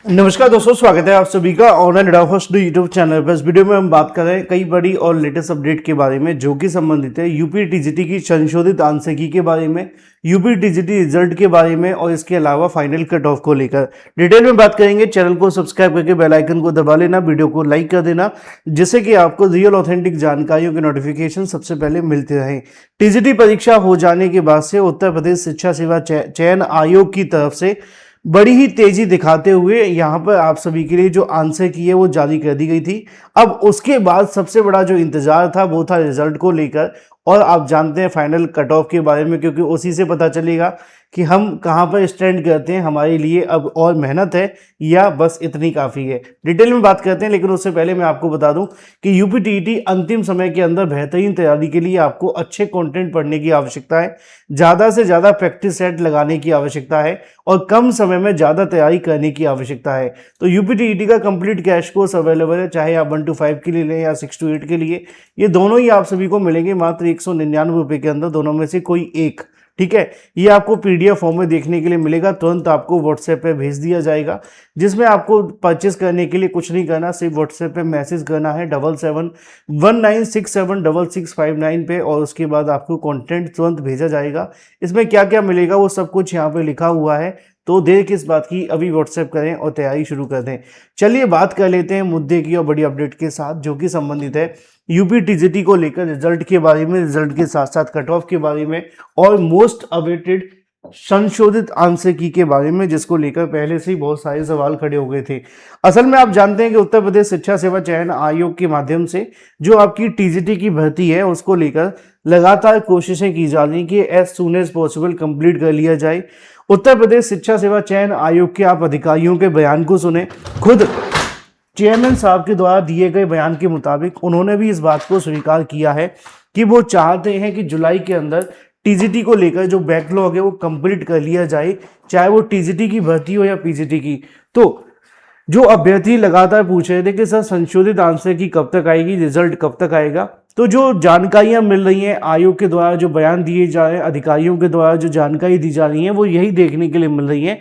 नमस्कार दोस्तों, स्वागत है आप सभी का ऑनलाइन एडाफर्स्ट यूट्यूब चैनल पर। इस वीडियो में हम बात कर रहे हैं कई बड़ी और लेटेस्ट अपडेट के बारे में जो कि संबंधित है यूपी टीजीटी की संशोधित आंसरिकी के बारे में, यूपी टीजीटी रिजल्ट के बारे में और इसके अलावा फाइनल कट ऑफ को लेकर डिटेल में बात करेंगे। चैनल को सब्सक्राइब करके बेल आइकन को दबा लेना, वीडियो को लाइक कर देना, जिससे कि आपको रियल ऑथेंटिक जानकारियों के नोटिफिकेशन सबसे पहले मिलते रहे। टीजीटी परीक्षा हो जाने के बाद से उत्तर प्रदेश शिक्षा सेवा चयन आयोग की तरफ से बड़ी ही तेजी दिखाते हुए यहाँ पर आप सभी के लिए जो आंसर की है वो जारी कर दी गई थी। अब उसके बाद सबसे बड़ा जो इंतजार था वो था रिजल्ट को लेकर, और आप जानते हैं फाइनल कट ऑफ के बारे में, क्योंकि उसी से पता चलेगा कि हम कहाँ पर स्टैंड करते हैं, हमारे लिए अब और मेहनत है या बस इतनी काफ़ी है। डिटेल में बात करते हैं, लेकिन उससे पहले मैं आपको बता दूं कि यूपी टीईटी अंतिम समय के अंदर बेहतरीन तैयारी के लिए आपको अच्छे कंटेंट पढ़ने की आवश्यकता है, ज़्यादा से ज़्यादा प्रैक्टिस सेट लगाने की आवश्यकता है और कम समय में ज़्यादा तैयारी करने की आवश्यकता है। तो यूपी टीईटी का कंप्लीट क्रैश कोर्स अवेलेबल है, चाहे आप 1 to 5 के लिए लें या 6 to 8 के लिए। ये दोनों ही आप सभी को मिलेंगे मात्र 199 रुपये के अंदर, दोनों में से कोई एक। ठीक है, ये आपको पीडीएफ फॉर्म में देखने के लिए मिलेगा, तुरंत आपको व्हाट्सएप पे भेज दिया जाएगा, जिसमें आपको परचेस करने के लिए कुछ नहीं करना, सिर्फ व्हाट्सएप पे मैसेज करना है 7719676659 पे, और उसके बाद आपको कंटेंट तुरंत भेजा जाएगा। इसमें क्या क्या मिलेगा वो सब कुछ यहाँ पे लिखा हुआ है, तो देर किस बात की, अभी व्हाट्सएप करें और तैयारी शुरू कर दें। चलिए बात कर लेते हैं मुद्दे की और बड़ी अपडेट के साथ, जो कि संबंधित है यूपी टीजीटी को लेकर रिजल्ट के बारे में, रिजल्ट के साथ साथ कट ऑफ के बारे में और मोस्ट अवेटेड संशोधित आंसरिकी के बारे में, जिसको लेकर पहले से ही बहुत सारे सवाल खड़े हो गए थे। असल में आप जानते हैं कि उत्तर प्रदेश शिक्षा सेवा चयन आयोग के माध्यम से जो आपकी टीजीटी की भर्ती है उसको लेकर लगातार कोशिशें की जा रही कि as soon as possible complete कर लिया जाए। उत्तर प्रदेश शिक्षा सेवा चयन आयोग के आप अधिकारियों के बयान को सुने। खुद चेयरमैन साहब के द्वारा दिए गए बयान के मुताबिक उन्होंने भी इस बात को स्वीकार किया है कि वो चाहते हैं कि जुलाई के अंदर टीजीटी को लेकर जो बैकलॉग है वो कंप्लीट कर लिया जाए, चाहे वो टीजीटी की भर्ती हो या पीजीटी की। तो जो अभ्यर्थी लगातार पूछ रहे थे कि सर संशोधित आंसर की कब तक आएगी, रिजल्ट कब तक आएगा, तो जो जानकारियां मिल रही हैं आयोग के द्वारा, जो बयान दिए जा रहे हैं अधिकारियों के द्वारा, जो जानकारी दी जा रही है वो यही देखने के लिए मिल रही है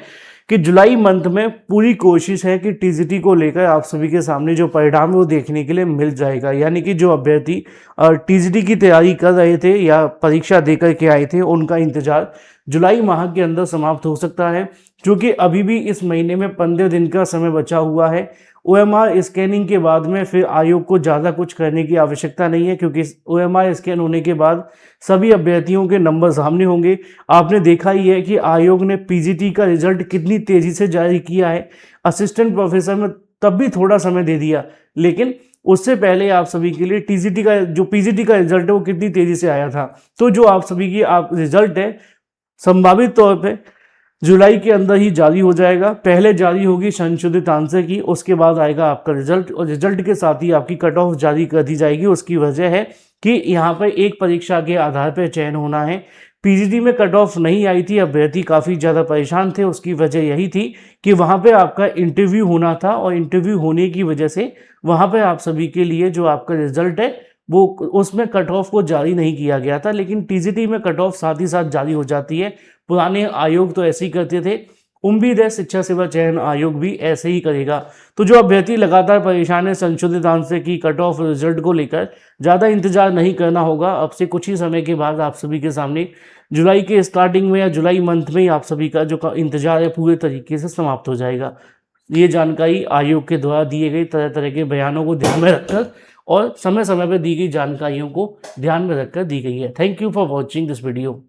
कि जुलाई मंथ में पूरी कोशिश है कि टीजीटी को लेकर आप सभी के सामने जो परिणाम है वो देखने के लिए मिल जाएगा। यानी कि जो अभ्यर्थी टीजीटी की तैयारी कर रहे थे या परीक्षा देकर के आए थे, उनका इंतजार जुलाई माह के अंदर समाप्त हो सकता है, क्योंकि अभी भी इस महीने में 15 दिन का समय बचा हुआ है। ओएमआर स्कैनिंग के बाद में फिर आयोग को ज़्यादा कुछ करने की आवश्यकता नहीं है, क्योंकि ओएमआर स्कैन होने के बाद सभी अभ्यर्थियों के नंबर सामने होंगे। आपने देखा ही है कि आयोग ने पीजीटी का रिजल्ट कितनी तेज़ी से जारी किया है। असिस्टेंट प्रोफेसर में तब भी थोड़ा समय दे दिया, लेकिन उससे पहले आप सभी के लिए टीजीटी का जो पीजीटी का रिजल्ट है वो कितनी तेज़ी से आया था। तो जो आप सभी की आप रिजल्ट है संभावित तौर पे जुलाई के अंदर ही जारी हो जाएगा। पहले जारी होगी संशोधित आंसर की, उसके बाद आएगा आपका रिजल्ट, और रिजल्ट के साथ ही आपकी कट ऑफ जारी कर दी जाएगी। उसकी वजह है कि यहाँ पर एक परीक्षा के आधार पर चयन होना है। पीजीटी में कट ऑफ नहीं आई थी, अभ्यर्थी काफ़ी ज़्यादा परेशान थे। उसकी वजह यही थी कि वहाँ पे आपका इंटरव्यू होना था, और इंटरव्यू होने की वजह से वहाँ पे आप सभी के लिए जो आपका रिजल्ट है वो उसमें कट ऑफ को जारी नहीं किया गया था। लेकिन टीजीटी में कट ऑफ साथ ही साथ जारी हो जाती है। पुराने आयोग तो ऐसे ही करते थे, उम्मीद है शिक्षा सेवा चयन आयोग भी ऐसे ही करेगा। तो जो अभ्यर्थी लगातार परेशान है संशोधित आंसर की कट ऑफ रिजल्ट को लेकर, ज़्यादा इंतजार नहीं करना होगा। अब से कुछ ही समय के बाद आप सभी के सामने जुलाई के स्टार्टिंग में या जुलाई मंथ में ही आप सभी का जो इंतजार है पूरे तरीके से समाप्त हो जाएगा। ये जानकारी आयोग के द्वारा दिए गए तरह तरह के बयानों को ध्यान में रखकर और समय समय पर दी गई जानकारियों को ध्यान में रखकर दी गई है। Thank you for watching this video.